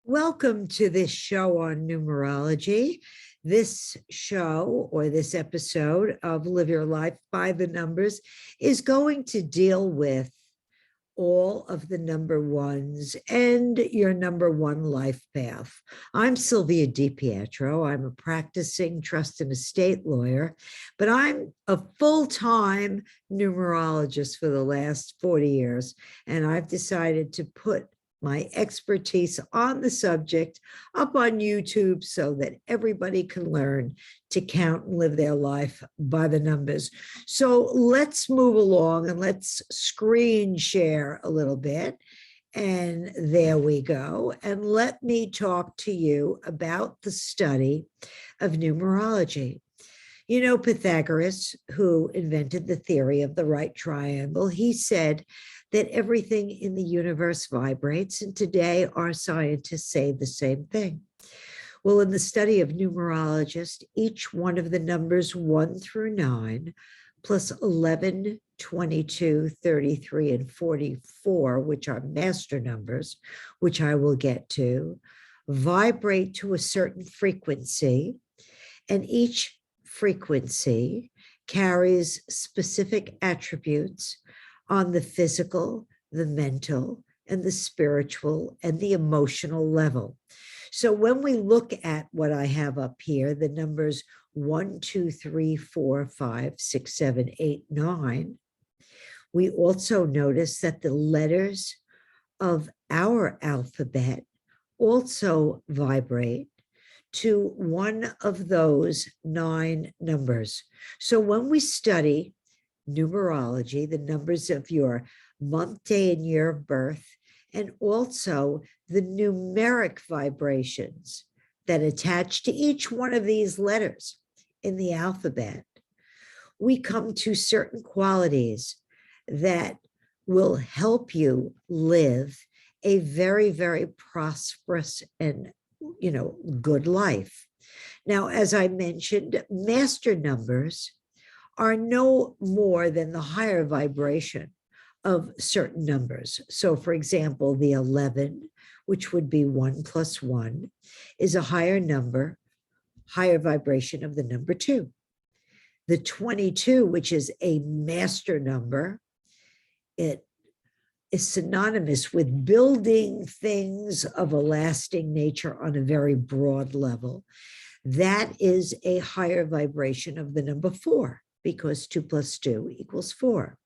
Welcome to this show on numerology. This show or this episode of Live Your Life by the Numbers is going to deal with all of the number ones and your number one life path. I'm Sylvia DiPietro. I'm a practicing trust and estate lawyer, but I'm a full-time numerologist for the last 40 years, and I've decided to put my expertise on the subject up on YouTube so that everybody can learn to count and live their life by the numbers. So let's move along and let's screen share a little bit. And there we go. And let me talk to you about the study of numerology. You know, Pythagoras, who invented the theory of the right triangle, he said that everything in the universe vibrates, and today our scientists say the same thing. Well, in the study of numerologists, each one of the numbers 1 through 9, plus 11, 22, 33, and 44, which are master numbers, which I will get to, vibrate to a certain frequency, and each frequency carries specific attributes on the physical, the mental, and the spiritual, and the emotional level. So when we look at what I have up here, the numbers 1, 2, 3, 4, 5, 6, 7, 8, 9, we also notice that the letters of our alphabet also vibrate to one of those 9 numbers. So when we study numerology, the numbers of your month, day, and year of birth, and also the numeric vibrations that attach to each one of these letters in the alphabet, we come to certain qualities that will help you live a very, very prosperous and, good life. Now, as I mentioned, master numbers are no more than the higher vibration of certain numbers. So, for example, the 11, which would be 1 plus 1, is a higher number, higher vibration of the number 2. The 22, which is a master number, it is synonymous with building things of a lasting nature on a very broad level. That is a higher vibration of the number 4, because 2 plus 2 equals 4.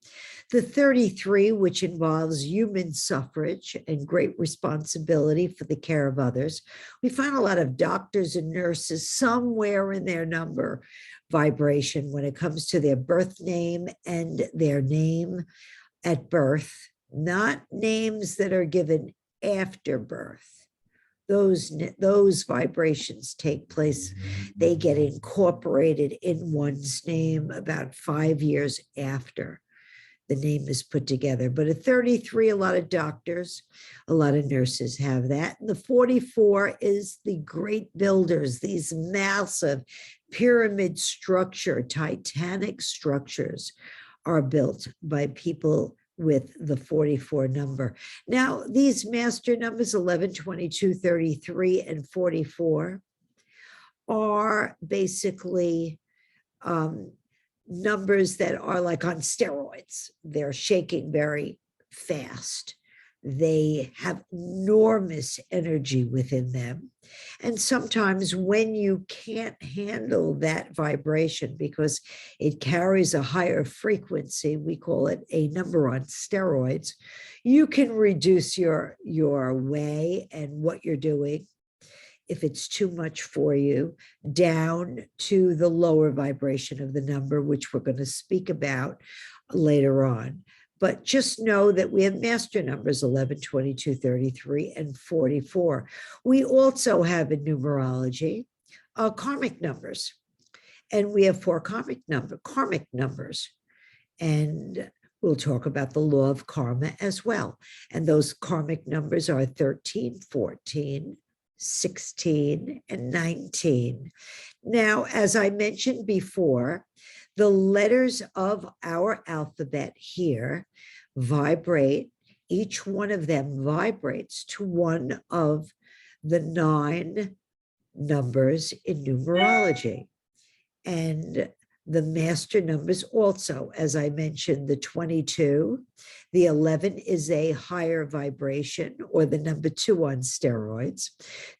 The 33, which involves human suffrage and great responsibility for the care of others. We find a lot of doctors and nurses somewhere in their number vibration when it comes to their birth name and their name at birth, not names that are given after birth. Those vibrations take place. They get incorporated in one's name about 5 years after the name is put together. But at 33, a lot of doctors, a lot of nurses have that. And the 44 is the great builders, these massive pyramid structure, titanic structures are built by people with the 44 number. Now, these master numbers, 11, 22, 33, and 44, are basically numbers that are like on steroids. They're shaking very fast. They have enormous energy within them. And sometimes when you can't handle that vibration because it carries a higher frequency, we call it a number on steroids, you can reduce your way and what you're doing, if it's too much for you, down to the lower vibration of the number, which we're going to speak about later on. But just know that we have master numbers 11, 22, 33, and 44. We also have in numerology karmic numbers. And we have 4 karmic numbers. And we'll talk about the law of karma as well. And those karmic numbers are 13, 14, 16, and 19. Now, as I mentioned before, the letters of our alphabet here vibrate. Each one of them vibrates to one of the 9 numbers in numerology. And the master numbers also, as I mentioned, the 22, the 11 is a higher vibration, or the number 2 on steroids.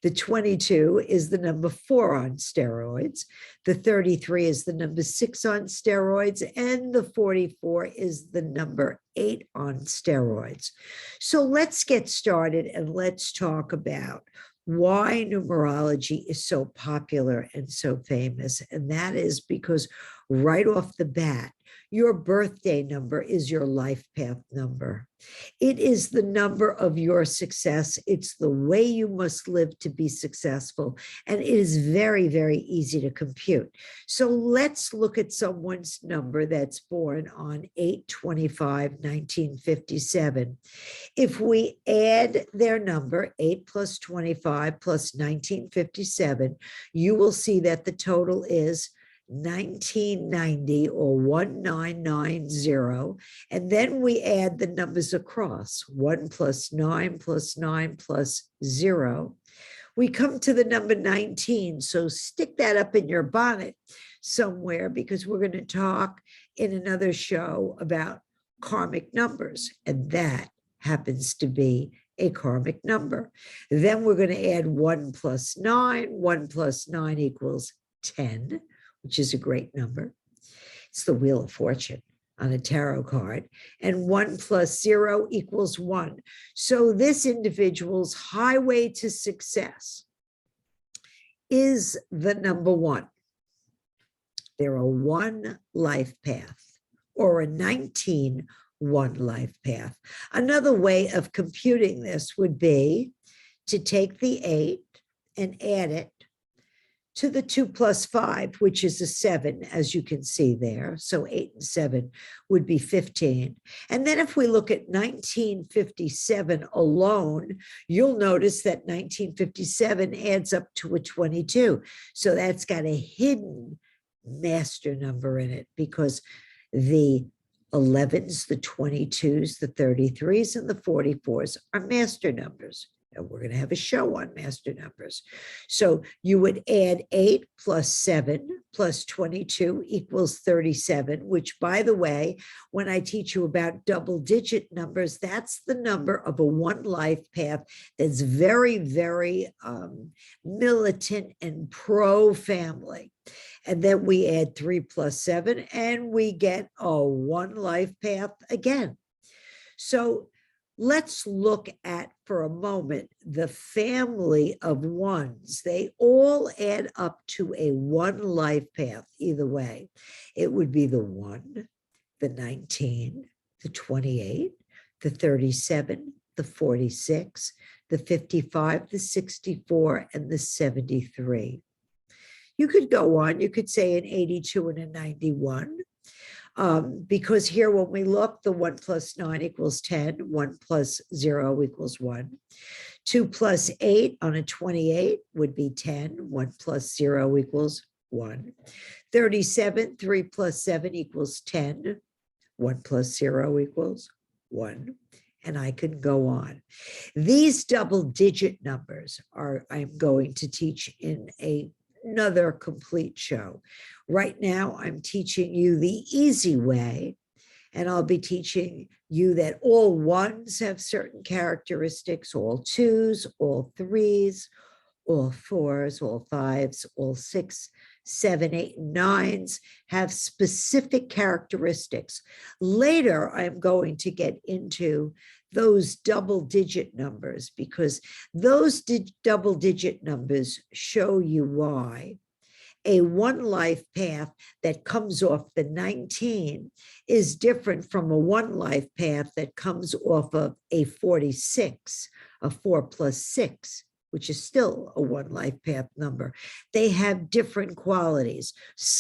The 22 is the number 4 on steroids. The 33 is the number 6 on steroids. And the 44 is the number 8 on steroids. So let's get started and let's talk about why numerology is so popular and so famous. And that is because right off the bat, your birthday number is your life path number. It is the number of your success. It's the way you must live to be successful. And it is very, very easy to compute. So let's look at someone's number that's born on 8/25/1957. If we add their number, 8 plus 25 plus 1957, you will see that the total is 1990, or 1990. And then we add the numbers across, 1 plus 9 plus 9 plus 0. We come to the number 19. So stick that up in your bonnet somewhere, because we're going to talk in another show about karmic numbers. And that happens to be a karmic number. Then we're going to add 1 plus 9. 1 plus 9 equals 10, which is a great number. It's the Wheel of Fortune on a tarot card. And 1 plus 0 equals 1. So this individual's highway to success is the number 1. They're a 1 life path, or a 19-1 life path. Another way of computing this would be to take the 8 and add it to the 2 plus 5, which is a 7, as you can see there. So 8 and 7 would be 15. And then if we look at 1957 alone, you'll notice that 1957 adds up to a 22. So that's got a hidden master number in it, because the 11s, the 22s, the 33s, and the 44s are master numbers. And we're going to have a show on master numbers. So you would add 8 plus 7 plus 22 equals 37, which, by the way, when I teach you about double-digit numbers, that's the number of a 1 life path that's very, very militant and pro-family. And then we add 3 plus 7, and we get a 1 life path again. So let's look at, for a moment, the family of 1s. They all add up to a 1 life path either way. It would be the 1, the 19, the 28, the 37, the 46, the 55, the 64, and the 73. You could go on. You could say an 82 and a 91. Because here, when we look, the 1 plus 9 equals 10, 1 plus 0 equals 1. 2 plus 8 on a 28 would be 10, 1 plus 0 equals 1. 37, 3 plus 7 equals 10, 1 plus 0 equals 1. And I can go on. These double-digit numbers I'm going to teach in another complete show. Right now, I'm teaching you the easy way, and I'll be teaching you that all 1s have certain characteristics, all 2s, all 3s, all 4s, all 5s, all 6, 7, 8, and 9s have specific characteristics. Later, I'm going to get into those double-digit numbers, because those double-digit numbers show you why a 1 life path that comes off the 19 is different from a 1 life path that comes off of a 46, a 4 plus 6, which is still a 1 life path number. They have different qualities.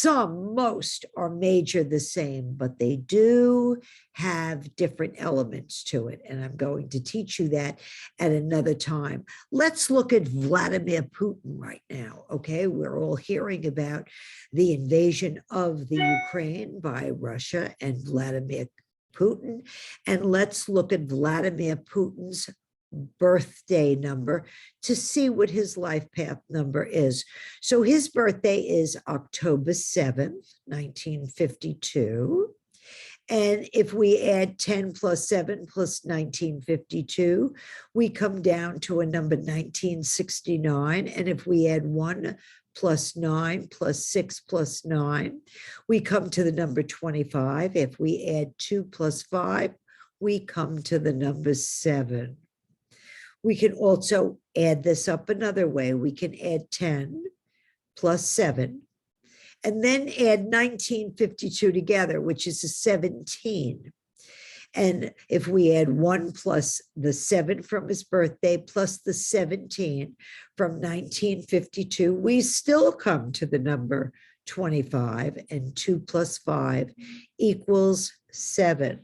Most are major the same, but they do have different elements to it. And I'm going to teach you that at another time. Let's look at Vladimir Putin right now, okay? We're all hearing about the invasion of the Ukraine by Russia and Vladimir Putin. And let's look at Vladimir Putin's birthday number to see what his life path number is. So his birthday is October 7th, 1952. And if we add 10 plus 7 plus 1952, we come down to a number 1969. And if we add 1 plus 9 plus 6 plus 9, we come to the number 25. If we add 2 plus 5, we come to the number 7. We can also add this up another way. We can add 10 plus 7 and then add 1952 together, which is a 17. And if we add 1 plus the 7 from his birthday plus the 17 from 1952, we still come to the number 25, and 2 plus 5 equals 7.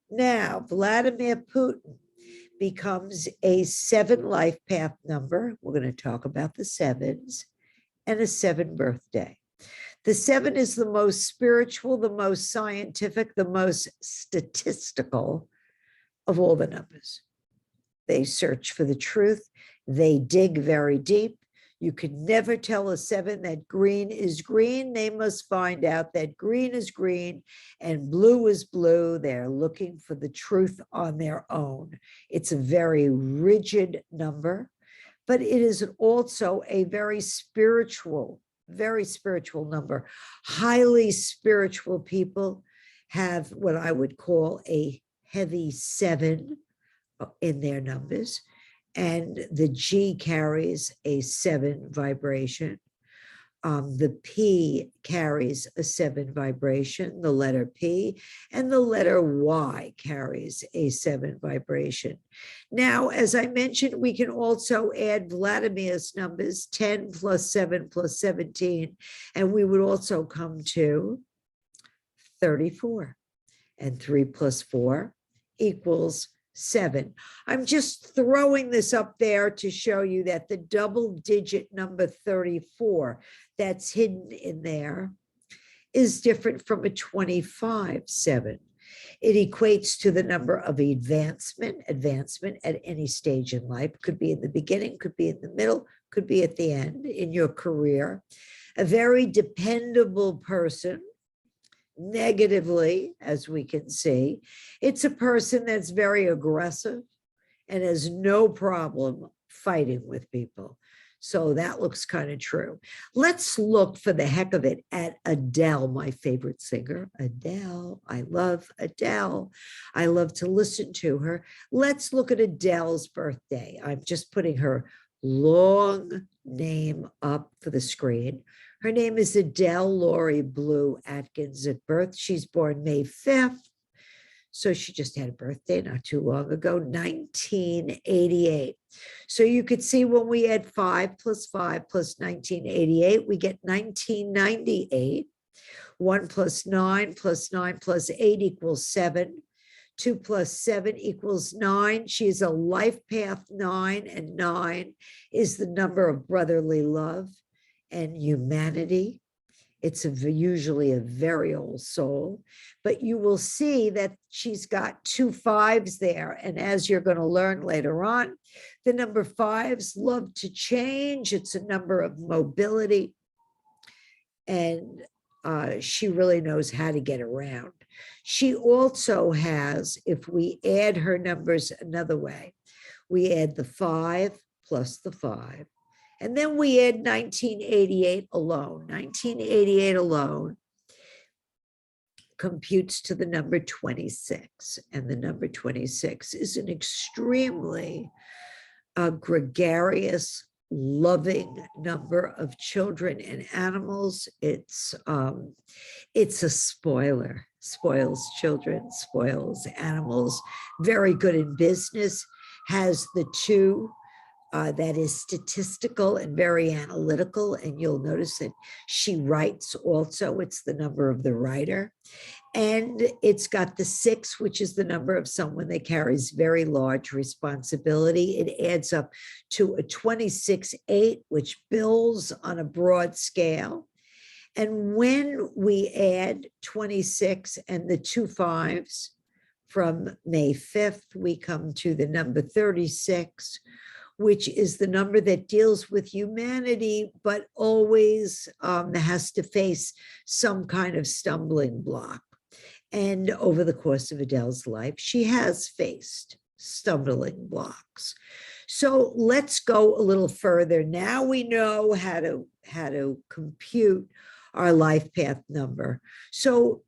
Now, Vladimir Putin becomes a 7 life path number. We're going to talk about the 7s and a 7 birthday. The 7 is the most spiritual, the most scientific, the most statistical of all the numbers. They search for the truth. They dig very deep. You can never tell a 7 that green is green. They must find out that green is green and blue is blue. They're looking for the truth on their own. It's a very rigid number, but it is also a very spiritual number. Highly spiritual people have what I would call a heavy 7 in their numbers. And the G carries a 7 vibration. The P carries a 7 vibration, the letter P, and the letter Y carries a 7 vibration. Now, as I mentioned, we can also add Vladimir's numbers, 10 plus 7 plus 17, and we would also come to 34. And 3 plus 4 equals 7. I'm just throwing this up there to show you that the double digit number 34 that's hidden in there is different from a 25-7. It equates to the number of advancement at any stage in life. Could be in the beginning, could be in the middle, could be at the end in your career. A very dependable person. Negatively, as we can see, it's a person that's very aggressive and has no problem fighting with people. So that looks kind of true. Let's look, for the heck of it, at Adele, my favorite singer. Adele, I love Adele. I love to listen to her. Let's look at Adele's birthday. I'm just putting her long name up for the screen. Her name is Adele Laurie Blue Atkins at birth. She's born May 5th. So she just had a birthday not too long ago, 1988. So you could see when we add 5 plus 5 plus 1988, we get 1998. 1 plus 9 plus 9 plus 8 equals 7. 2 plus 7 equals 9. She is a life path 9, and 9 is the number of brotherly love and humanity. It's usually a very old soul, but you will see that she's got 2 5s there. And as you're going to learn later on, the number 5s love to change. It's a number of mobility. And she really knows how to get around. She also has, if we add her numbers another way, we add the 5 plus the 5. And then we add 1988 alone. 1988 alone computes to the number 26. And the number 26 is an extremely gregarious, loving number of children and animals. It's a spoiler. Spoils children, spoils animals. Very good in business. Has the 2 that is statistical and very analytical. And you'll notice that she writes also. It's the number of the writer. And it's got the 6, which is the number of someone that carries very large responsibility. It adds up to a 26-8, which builds on a broad scale. And when we add 26 and the 2 5s From May 5th, we come to the number 36, which is the number that deals with humanity, but always has to face some kind of stumbling block. And over the course of Adele's life, she has faced stumbling blocks. So let's go a little further. Now we know how to compute our life path number. So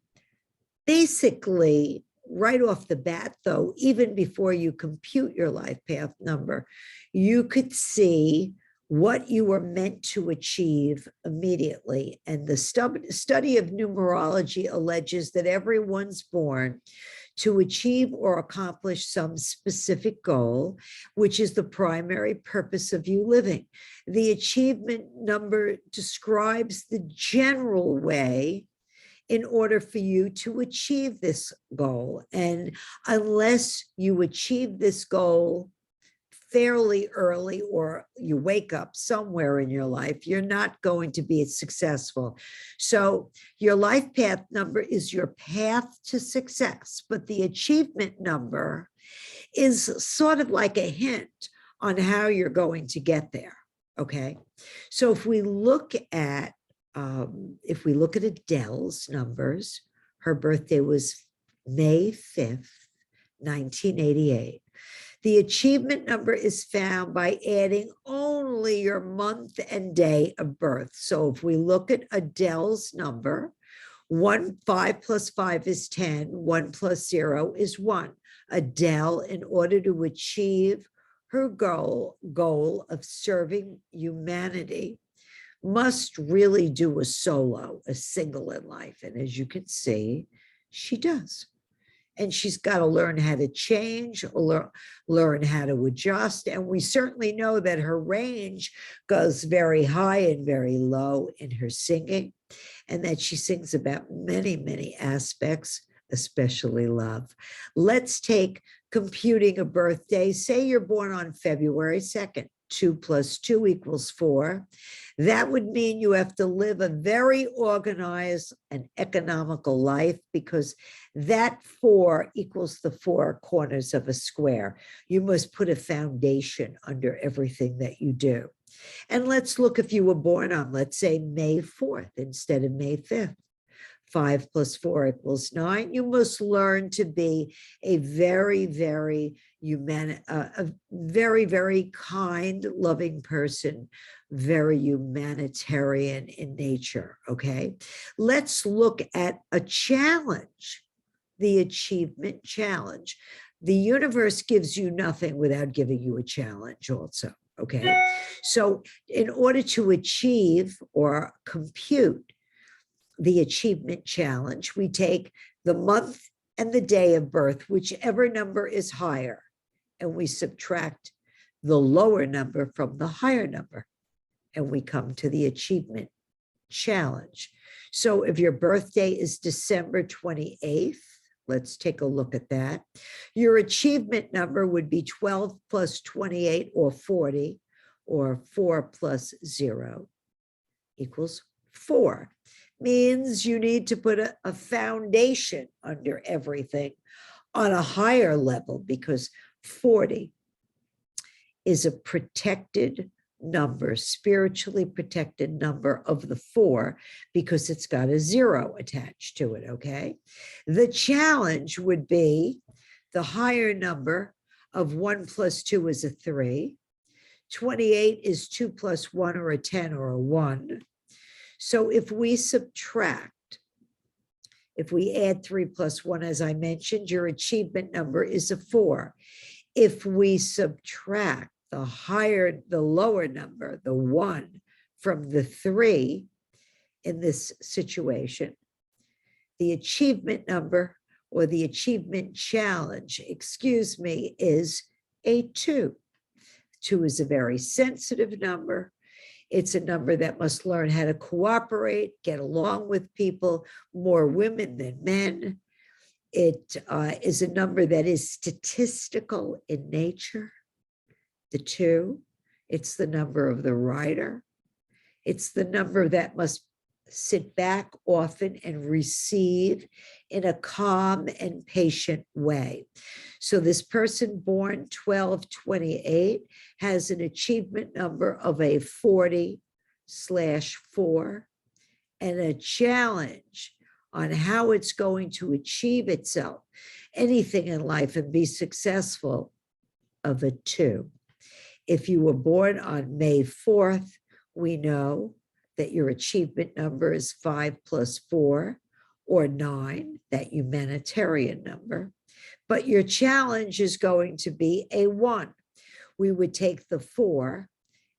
basically, right off the bat, though, even before you compute your life path number, you could see what you were meant to achieve immediately. And the study of numerology alleges that everyone's born to achieve or accomplish some specific goal, which is the primary purpose of you living. The achievement number describes the general way in order for you to achieve this goal. And unless you achieve this goal fairly early, or you wake up somewhere in your life, you're not going to be successful. So your life path number is your path to success, but the achievement number is sort of like a hint on how you're going to get there. Okay. So if we look at Adele's numbers, her birthday was May 5th, 1988. The achievement number is found by adding only your month and day of birth. So if we look at Adele's number, 5 plus 5 is 10, 1 plus 0 is 1. Adele, in order to achieve her goal of serving humanity, must really do a single in life. And as you can see, she does. And she's got to learn how to change, or learn how to adjust. And we certainly know that her range goes very high and very low in her singing, and that she sings about many, many aspects, especially love. Let's take computing a birthday. Say you're born on February 2nd. 2 plus 2 equals 4. That would mean you have to live a very organized and economical life, because that 4 equals the 4 corners of a square. You must put a foundation under everything that you do. And let's look if you were born on, let's say, May 4th instead of May 5th. 5 plus 4 equals 9. You must learn to be a very, very very kind, loving person, very humanitarian in nature. Okay, let's look at a challenge, the achievement challenge. The universe gives you nothing without giving you a challenge also. Okay, so in order to achieve or compute the achievement challenge, we take the month and the day of birth, whichever number is higher, and we subtract the lower number from the higher number, and we come to the achievement challenge. So if your birthday is December 28th, let's take a look at that. Your achievement number would be 12 plus 28, or 40, or 4 plus 0 equals 4. Means you need to put a foundation under everything on a higher level, because 40 is a protected number, spiritually protected number of the 4, because it's got a 0 attached to it. Okay, the challenge would be the higher number of 1 plus 2 is a 3. 28 is 2 plus 1, or a 10, or a 1. So if we add 3 plus 1, as I mentioned, your achievement number is a 4. If we subtract the lower number, the 1, from the 3 in this situation, the achievement number, or the achievement challenge, is a 2. 2 is a very sensitive number. It's a number that must learn how to cooperate, get along with people, more women than men. It is a number that is statistical in nature. The 2, it's the number of the writer. It's the number that must sit back often and receive in a calm and patient way. So this person born 12/28 has an achievement number of a 40/4 and a challenge on how it's going to achieve itself, anything in life, and be successful of a 2. If you were born on May 4th, we know that your achievement number is 5+4 or 9, that humanitarian number. But your challenge is going to be a 1. We would take the 4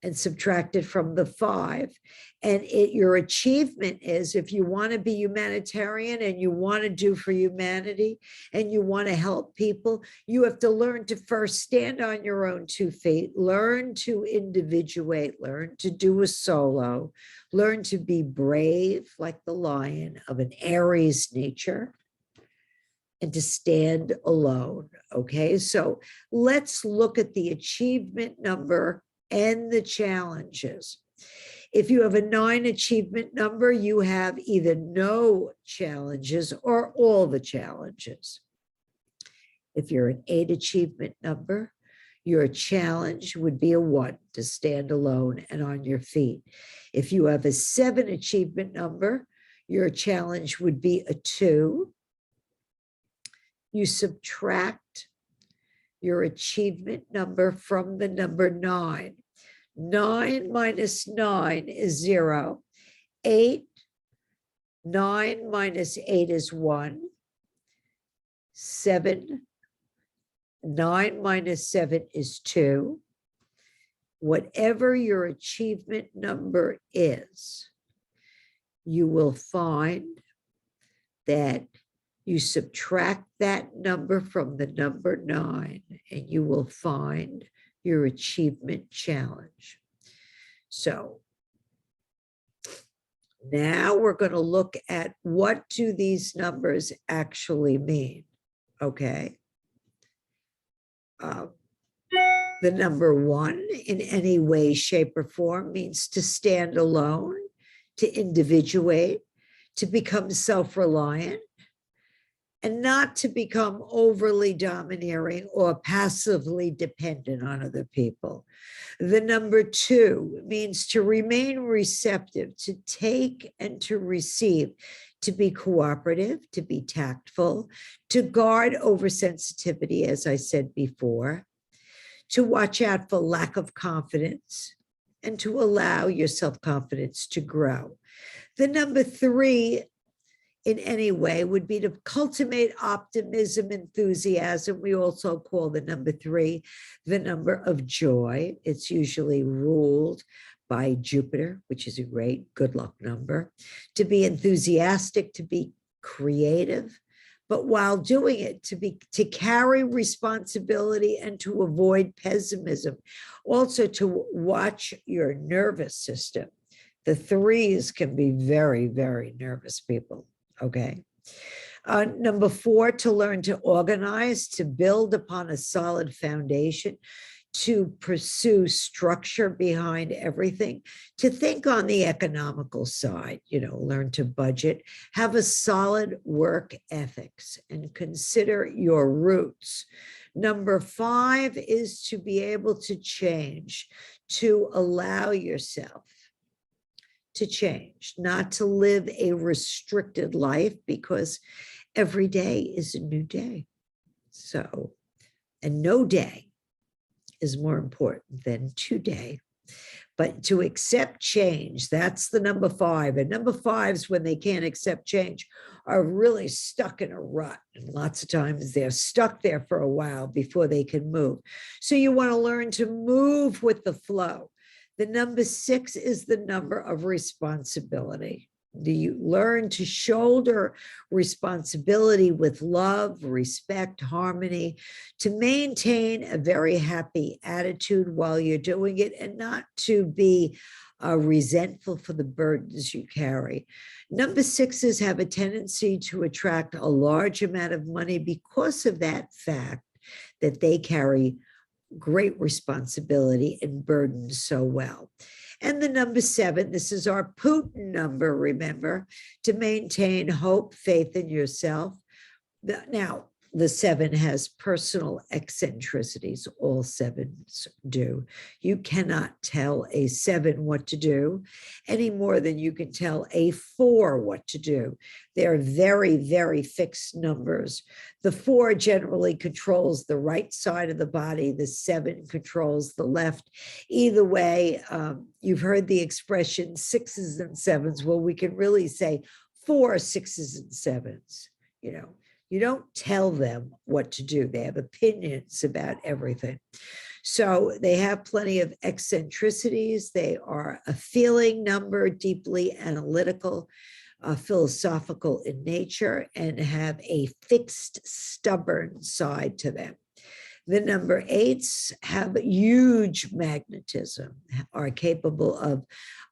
and subtract it from the 5. And your achievement is, if you want to be humanitarian and you want to do for humanity and you want to help people, you have to learn to first stand on your own 2 feet, learn to individuate, learn to do a solo, learn to be brave like the lion of an Aries nature, and to stand alone. Okay, so let's look at the achievement number and the challenges. If you have a 9 achievement number, you have either no challenges or all the challenges. If you're an 8 achievement number, your challenge would be a 1, to stand alone and on your feet. If you have a 7 achievement number, your challenge would be a 2. You subtract your achievement number from the number 9. 9 minus 9 is 0. 8, 9 minus 8 is 1. 7, 9 minus 7 is 2. Whatever your achievement number is, you will find that you subtract that number from the number 9, and you will find your achievement challenge. So now we're going to look at, what do these numbers actually mean? Okay. The number 1 in any way, shape, or form means to stand alone, to individuate, to become self-reliant, and not to become overly domineering or passively dependent on other people. The number 2 means to remain receptive, to take and to receive, to be cooperative, to be tactful, to guard oversensitivity, as I said before, to watch out for lack of confidence, and to allow your self-confidence to grow. The number 3 in any way would be to cultivate optimism, enthusiasm. We also call the number 3 the number of joy. It's usually ruled by Jupiter, which is a great good luck number. To be enthusiastic, to be creative, but while doing it, to carry responsibility and to avoid pessimism. Also to watch your nervous system. The 3s can be very, very nervous people. Okay. Number 4, to learn to organize, to build upon a solid foundation, to pursue structure behind everything, to think on the economical side, learn to budget, have a solid work ethics, and consider your roots. Number 5 is to be able to change, to allow yourself to change, not to live a restricted life, because every day is a new day. So, and no day is more important than today. But to accept change, that's the number 5. And number 5s, when they can't accept change, are really stuck in a rut. And lots of times they're stuck there for a while before they can move. So you want to learn to move with the flow. The number 6 is the number of responsibility. Do you learn to shoulder responsibility with love, respect, harmony, to maintain a very happy attitude while you're doing it, and not to be resentful for the burdens you carry. Number 6s have a tendency to attract a large amount of money because of that fact that they carry great responsibility and burden so well. And the number 7, this is our Putin number, remember, to maintain hope, faith in yourself. Now, the 7 has personal eccentricities. All 7s do. You cannot tell a 7 what to do any more than you can tell a 4 what to do. They're very, very fixed numbers. The 4 generally controls the right side of the body. The 7 controls the left. Either way, you've heard the expression 6s and 7s. Well, we can really say 4 6s and 7s, you know. You don't tell them what to do. They have opinions about everything. So they have plenty of eccentricities. They are a feeling number, deeply analytical, philosophical in nature, and have a fixed, stubborn side to them. The number 8s have huge magnetism, are capable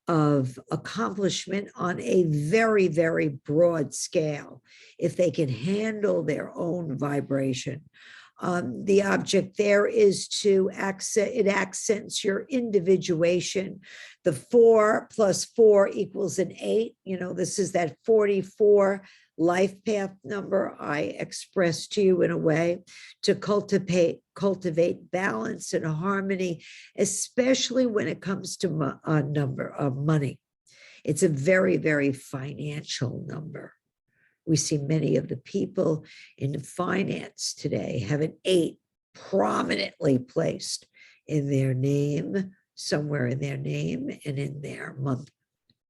of accomplishment on a very, very broad scale if they can handle their own vibration. The object there is to it accents your individuation. The 4 plus 4 equals an 8. You know, this is that 44 life path number I expressed to you in a way to cultivate balance and harmony, especially when it comes to a number of money. It's a very, very financial number. We see many of the people in finance today have an 8 prominently placed in their name, somewhere in their name and in their month,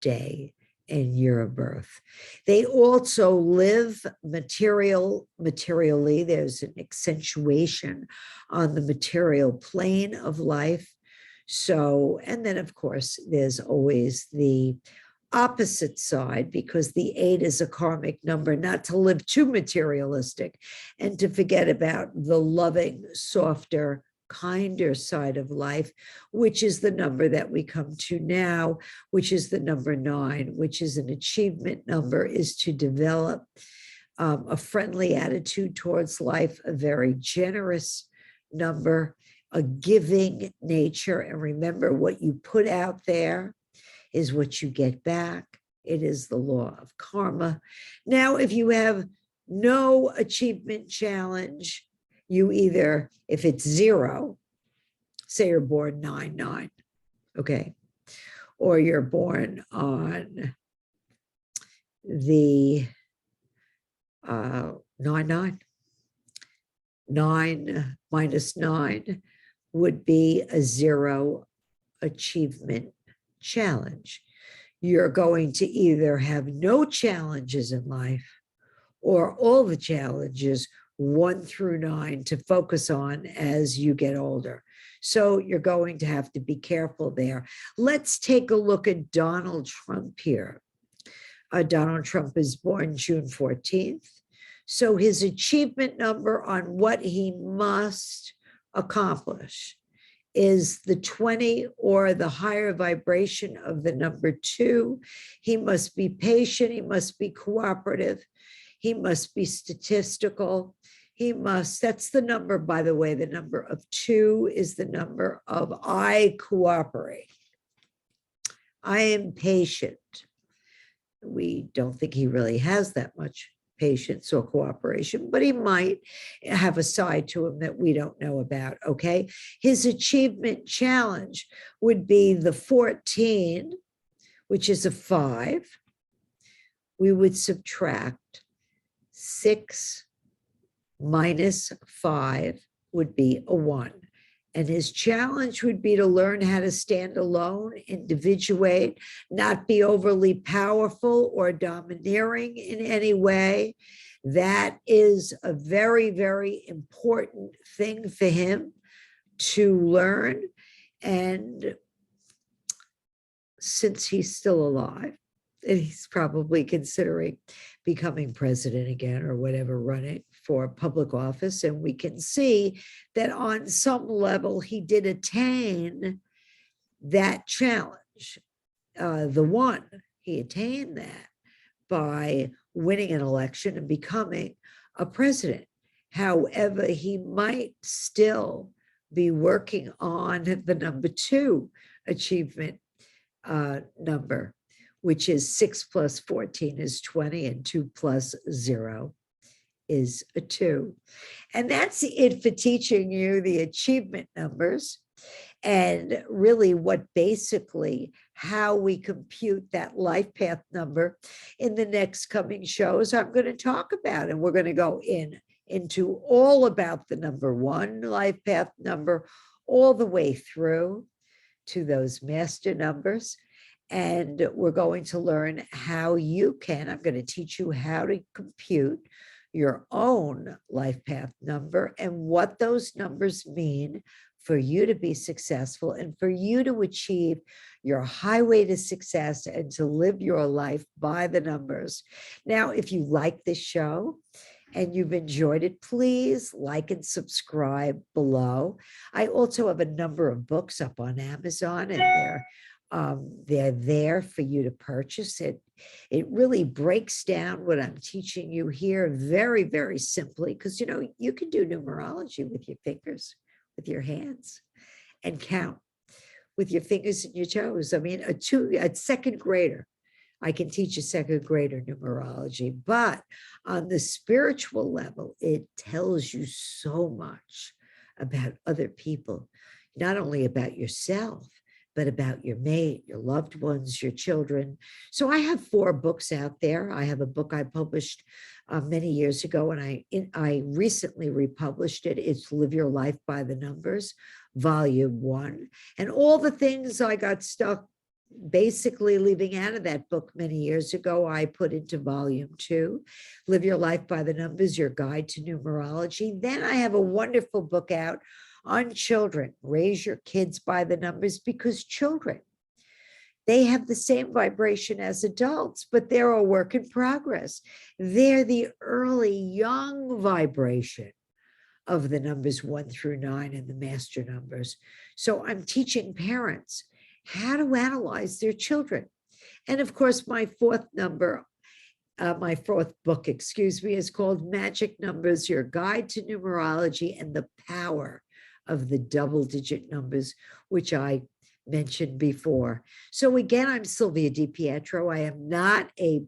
day, and year of birth. They also live materially. There's an accentuation on the material plane of life. So, and then of course, there's always the opposite side, because the 8 is a karmic number, not to live too materialistic and to forget about the loving, softer, kinder side of life, which is the number that we come to now, which is the number 9, which is an achievement number, is to develop a friendly attitude towards life, a very generous number, a giving nature. And remember, what you put out there is what you get back. It is the law of karma. Now, if you have no achievement challenge, you either, if it's 0, say you're born 9/9, okay, or you're born on the 9/9, 9 minus 9 would be a 0 achievement challenge. You're going to either have no challenges in life or all the challenges 1 through 9 to focus on as you get older. So you're going to have to be careful there. Let's take a look at Donald Trump here. Donald Trump is born June 14th. So his achievement number on what he must accomplish is the 20 or the higher vibration of the number 2. He must be patient. He must be cooperative. He must be statistical. That's the number, by the way, the number of 2 is the number of I cooperate. I am patient. We don't think he really has that much patience or cooperation, but he might have a side to him that we don't know about, okay? His achievement challenge would be the 14, which is a 5. We would subtract 6 minus 5 would be a 1. And his challenge would be to learn how to stand alone, individuate, not be overly powerful or domineering in any way. That is a very, very important thing for him to learn. And since he's still alive, and he's probably considering becoming president again or whatever, running for public office. And we can see that on some level, he did attain that challenge. The 1, he attained that by winning an election and becoming a president. However, he might still be working on the number 2 achievement number, which is 6 plus 14 is 20, and 2 plus 0 is a 2. And that's it for teaching you the achievement numbers and really what basically how we compute that life path number. In the next coming shows, I'm going to talk about, and we're going to go into all about the number 1 life path number all the way through to those master numbers. And we're going to learn how you can, I'm going to teach you how to compute your own life path number and what those numbers mean for you to be successful and for you to achieve your highway to success and to live your life by the numbers. Now, if you like this show and you've enjoyed it, please like and subscribe below. I also have a number of books up on Amazon, and they're there for you to purchase. It really breaks down what I'm teaching you here very, very simply, because you can do numerology with your fingers, with your hands, and count with your fingers and your toes. I mean, a second grader, I can teach a second grader numerology, but on the spiritual level, it tells you so much about other people, not only about yourself, but about your mate, your loved ones, your children. So I have 4 books out there. I have a book I published many years ago, and I recently republished it. It's Live Your Life by the Numbers, Volume 1. And all the things I got stuck basically leaving out of that book many years ago, I put into Volume 2, Live Your Life by the Numbers, Your Guide to Numerology. Then I have a wonderful book out on children, Raise Your Kids by the Numbers, because children, they have the same vibration as adults, but they're a work in progress. They're the early young vibration of the numbers 1 through 9 and the master numbers. So I'm teaching parents how to analyze their children. And of course, my fourth book, is called Magic Numbers, Your Guide to Numerology and the Power of the Double-Digit Numbers, which I mentioned before. So again, I'm Sylvia DiPietro. I am not a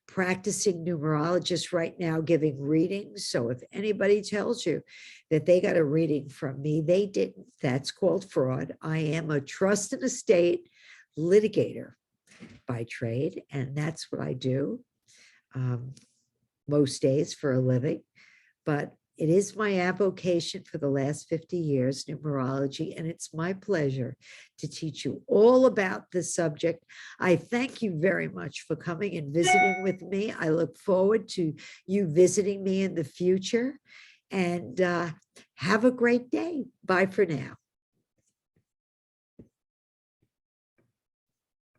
practicing numerologist right now giving readings. So if anybody tells you that they got a reading from me, they didn't. That's called fraud. I am a trust and estate litigator by trade, and that's what I do most days for a living. But it is my avocation for the last 50 years, numerology, and it's my pleasure to teach you all about this subject. I thank you very much for coming and visiting with me. I look forward to you visiting me in the future, and have a great day. Bye for now.